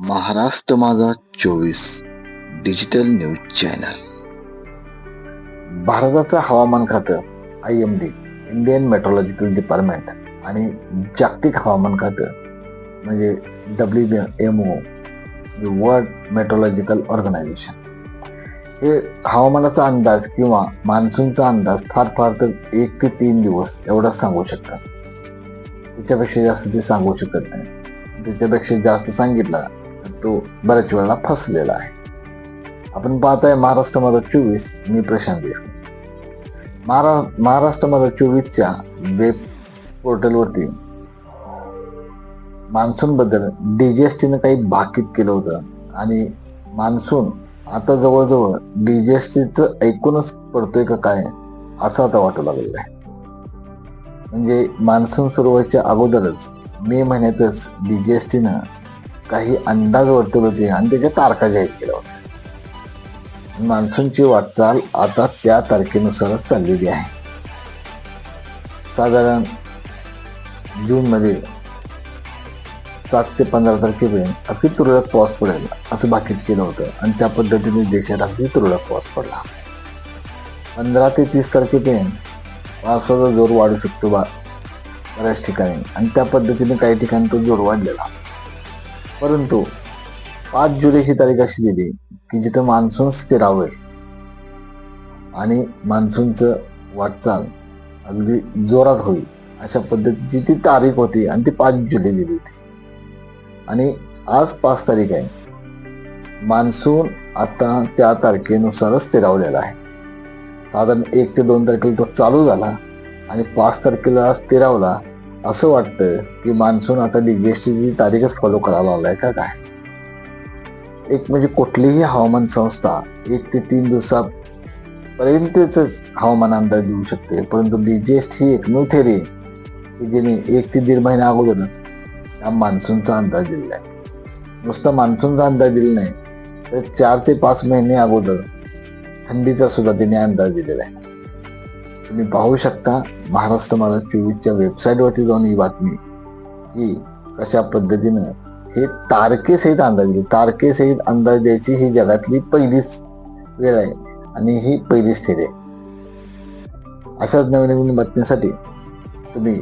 महाराष्ट्र माझा 24 digital news channel. भारताचं हवामान खातं IMD इंडियन मेट्रोलॉजिकल डिपार्टमेंट आणि जागतिक हवामान खातं म्हणजे WMO वर्ल्ड मेट्रोलॉजिकल ऑर्गनायझेशन हे हवामानाचा अंदाज किंवा मान्सूनचा अंदाज फार तर 1 ते 3 दिवस एवढाच सांगू शकतात. त्याच्यापेक्षा जास्त ते सांगू शकत नाही. त्याच्यापेक्षा जास्त सांगितला तर तो बऱ्याच वेळेला फसलेला आहे. आपण पाहताय महाराष्ट्र माझा 24. मी प्रशांत देशमुख. महाराष्ट्र माझा 24च्या वेब पोर्टलवरती मान्सून बद्दल DGSTनं काही भाकीत केलं होतं आणि मान्सून आता जवळजवळ DGSTचं ऐकूनच पडतोय का काय असं आता वाटू लागलेलं आहे. म्हणजे मान्सून सुरू व्हायच्या अगोदरच मे महिन्यातच DGSTनं काही अंदाज वर्तवले होते आणि त्याच्या तारखा जाहीर केल्या होत्या. मान्सूनची वाटचाल आता त्या तारखेनुसारच चाललेली आहे. साधारण जूनमध्ये 7 ते 15 तारखेपर्यंत अगदी तुरळक पाऊस पडेल असं भाकीत केलं होतं आणि त्या पद्धतीने देशात अगदी तुरळक पाऊस पडला. 15 ते 30 तारखेपर्यंत पावसाचा जोर वाढू शकतो बऱ्याच ठिकाणी आणि त्या पद्धतीने काही ठिकाणी तो जोर वाढलेला. परंतु 5 जुलै ही तारीख अशी दिली की जिथं मान्सून स्थिरावेल आणि मान्सूनचं वाटचाल अगदी जोरात होईल अशा पद्धतीची ती तारीख होती आणि ती 5 जुलै दिली होती. आणि आज 5 तारीख आहे. मान्सून आता त्या तारखेनुसारच स्थिरावलेला आहे. साधारण 1 ते 2 तारखेला तो चालू झाला आणि 5 तारखेला स्थिरावला. असं वाटतं की मान्सून आता DGSTची तारीखच फॉलो करायला लागलाय का काय. एक म्हणजे कुठलीही हवामान संस्था 1 ते 3 दिवसापर्यंतच हवामान अंदाज देऊ शकते, परंतु DGST ही एकमेव थेरी आहे की ज्याने 1 ते 1.5 महिना अगोदरच या मान्सूनचा अंदाज दिलेला आहे. नुसता मान्सूनचा अंदाज दिला नाही तर 4 ते 5 महिने अगोदर थंडीचा सुद्धा त्याने अंदाज दिलेला आहे. तुम्ही पाहू शकता महाराष्ट्र माझा 24च्या वेबसाईटवरती जाऊन ही बातमी की कशा पद्धतीनं हे तारखेसहित अंदाज दिले. तारखेसहित अंदाज द्यायची ही जगातली पहिलीच वेळ आहे आणि ही पहिलीच थेरी आहे. अशाच नवीन बातमीसाठी तुम्ही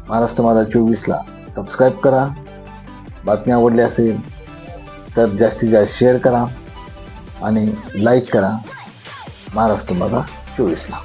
महाराष्ट्र माझा 24ला सबस्क्राईब करा. बातमी आवडली असेल तर जास्तीत जास्त शेअर करा आणि लाईक करा महाराष्ट्र माझा 24ला.